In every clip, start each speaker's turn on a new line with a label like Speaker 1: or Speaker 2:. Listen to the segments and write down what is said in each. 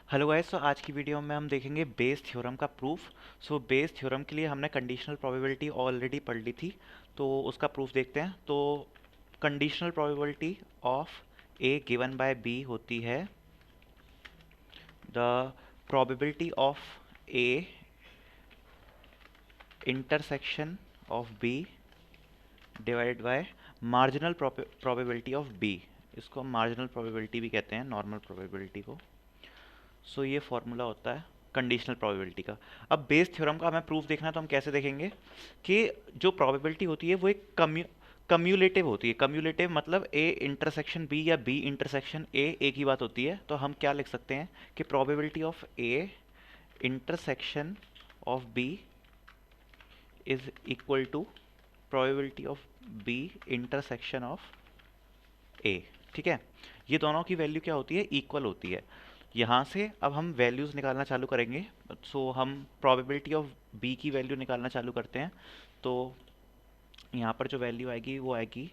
Speaker 1: Hello guys, तो आज की वीडियो में हम देखेंगे बेस थ्योरम का प्रूफ। बेस थ्योरम के लिए हमने कंडीशनल प्रोबेबिलिटी ऑलरेडी पढ़ ली थी, तो उसका प्रूफ देखते हैं। तो conditional probability of A given by B होती है the probability of A intersection of B divided by marginal probability of B. इसको हम मार्जिनल प्रोबेबिलिटी भी कहते हैं, नॉर्मल प्रोबेबिलिटी को। ये फॉर्मूला होता है कंडीशनल प्रोबेबिलिटी का। अब बेस थ्योरम का हमें प्रूफ देखना है, तो हम कैसे देखेंगे कि जो प्रोबेबिलिटी होती है वो एक कम्यूलेटिव होती है। कम्यूलेटिव मतलब ए इंटरसेक्शन बी या बी इंटरसेक्शन ए एक ही बात होती है। तो हम क्या लिख सकते हैं कि probability of A intersection of B is equal to probability of B intersection of A. ठीक है, ये दोनों की वैल्यू क्या होती है, इक्वल होती है। यहाँ से अब हम वैल्यूज़ निकालना चालू करेंगे। हम प्रोबेबिलिटी ऑफ बी की वैल्यू निकालना चालू करते हैं। तो यहाँ पर जो वैल्यू आएगी वो आएगी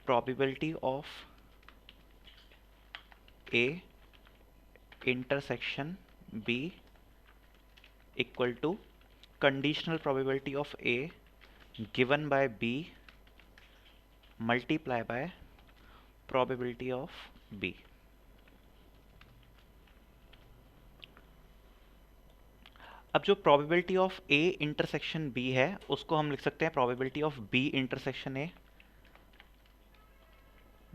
Speaker 1: probability of A intersection B equal to conditional probability of A given by B multiply by probability of B. अब जो probability of A intersection B है उसको हम लिख सकते हैं probability of B intersection A,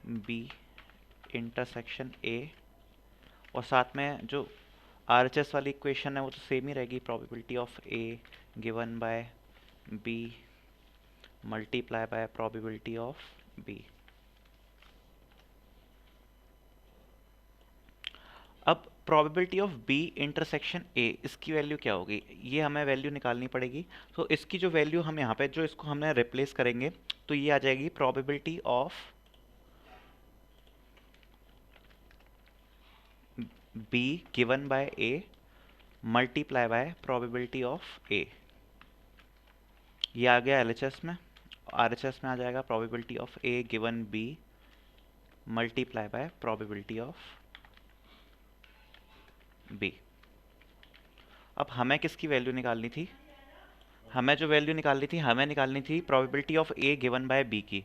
Speaker 1: B intersection A. और साथ में जो आरएचएस वाली इक्वेशन है वो तो सेम ही रहेगी, probability of A given by B multiply by probability of B. अब probability of B intersection A, इसकी वैल्यू क्या होगी, ये हमें वैल्यू निकालनी पड़ेगी। तो इसकी जो वैल्यू हम यहाँ पे जो इसको हमने रिप्लेस करेंगे तो ये आ जाएगी probability of B given by A multiply by probability of A. ये आ गया एलएचएस में। आरएचएस में आ जाएगा probability of A given B multiply by probability of B. अब हमें किसकी वैल्यू निकालनी थी, हमें जो वैल्यू निकालनी थी हमें निकालनी थी probability of A given by B की।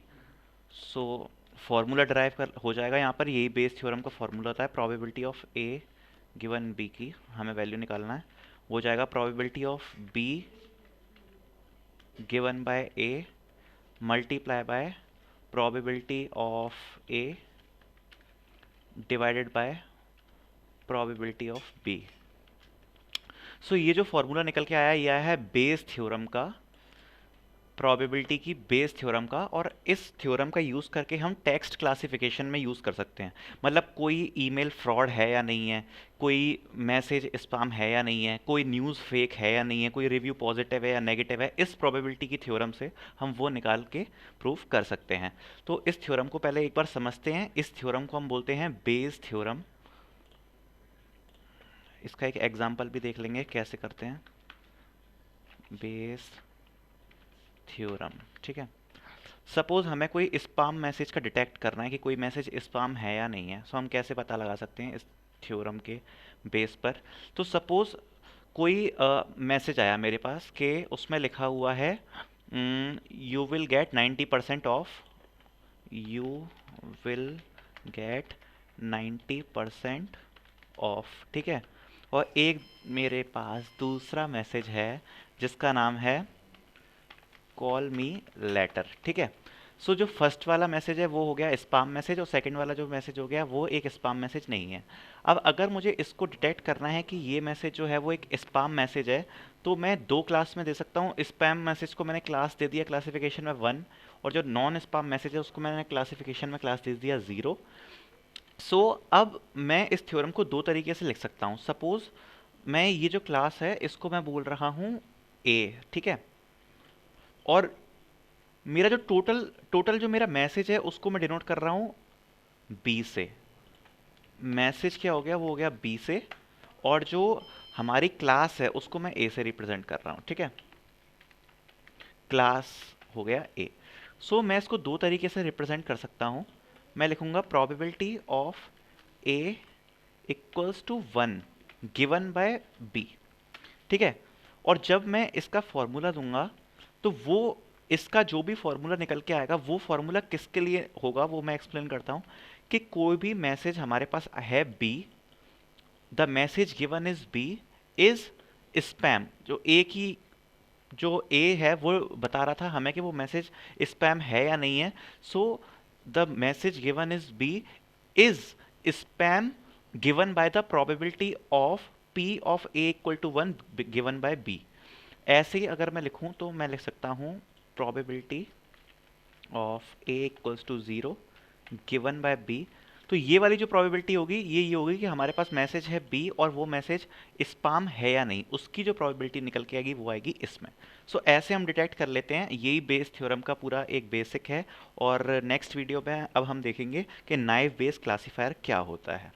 Speaker 1: सो फॉर्मूला ड्राइव कर हो जाएगा यहाँ पर, यही बेस थ्योरम का फॉर्मूला होता है। Probability of A given B की हमें वैल्यू निकालना है, वो जाएगा probability of B given by A multiply by probability of A divided by probability of B. ये जो फॉर्मूला निकल के आया ये आया है बेस थ्योरम का, प्रोबेबिलिटी की बेस थ्योरम का। और इस थ्योरम का यूज़ करके हम टेक्स्ट क्लासिफिकेशन में यूज़ कर सकते हैं। मतलब कोई ईमेल फ्रॉड है या नहीं है, कोई मैसेज स्पैम है या नहीं है, कोई न्यूज़ फेक है या नहीं है, कोई रिव्यू पॉजिटिव है या नेगेटिव है, इस प्रोबेबिलिटी की थ्योरम से हम वो निकाल के प्रूफ कर सकते हैं। तो इस थ्योरम को पहले एक बार समझते हैं। इस थ्योरम को हम बोलते हैं बेस थ्योरम। इसका एक एग्जाम्पल भी देख लेंगे कैसे करते हैं बेस थ्योरम। ठीक है, सपोज हमें कोई स्पैम मैसेज का डिटेक्ट करना है कि कोई मैसेज स्पैम है या नहीं है। हम कैसे पता लगा सकते हैं इस थ्योरम के बेस पर। तो सपोज कोई मैसेज आया मेरे पास कि उसमें लिखा हुआ है you will get 90% of, you will get 90% of. ठीक है, और एक मेरे पास दूसरा मैसेज है जिसका नाम है कॉल मी लेटर। ठीक है, जो फर्स्ट वाला मैसेज है वो हो गया स्पैम मैसेज, और सेकंड वाला जो मैसेज हो गया वो एक स्पैम मैसेज नहीं है। अब अगर मुझे इसको डिटेक्ट करना है कि ये मैसेज जो है वो एक स्पैम मैसेज है, तो मैं दो क्लास में दे सकता हूँ। स्पैम मैसेज को मैंने क्लास दे दिया क्लासिफिकेशन में 1, और जो नॉन स्पैम मैसेज है उसको मैंने क्लासिफिकेशन में क्लास दे दिया 0। अब मैं इस थ्योरम को दो तरीके से लिख सकता हूँ। सपोज मैं ये जो क्लास है इसको मैं बोल रहा हूँ ए। ठीक है, और मेरा जो टोटल टोटल जो मेरा मैसेज है उसको मैं डिनोट कर रहा हूँ बी से। मैसेज क्या हो गया, वो हो गया बी से, और जो हमारी क्लास है उसको मैं ए से रिप्रेजेंट कर रहा हूँ। ठीक है, क्लास हो गया ए। मैं इसको दो तरीके से रिप्रेजेंट कर सकता हूँ। मैं लिखूंगा probability of A equals to 1 given by B, ठीक है। और जब मैं इसका फॉर्मूला दूंगा तो वो इसका जो भी फॉर्मूला निकल के आएगा वो फॉर्मूला किसके लिए होगा वो मैं एक्सप्लेन करता हूँ। कि कोई भी मैसेज हमारे पास है B, the message given is B is spam, जो ए की जो ए है वो बता रहा था हमें कि वो मैसेज स्पैम है या नहीं है। So the message given is B is spam given by the probability of P of A equal to 1 given by B. ऐसे ही अगर मैं लिखूं तो मैं लिख सकता हूं probability of A equals to 0 given by B. तो ये वाली जो प्रोबेबिलिटी होगी ये होगी कि हमारे पास मैसेज है बी और वो मैसेज स्पाम है या नहीं, उसकी जो प्रोबेबिलिटी निकल के आएगी वो आएगी इसमें। सो ऐसे हम डिटेक्ट कर लेते हैं, यही बेस थ्योरम का पूरा एक बेसिक है। और नेक्स्ट वीडियो में अब हम देखेंगे कि नाइव बेस क्लासीफायर क्या होता है।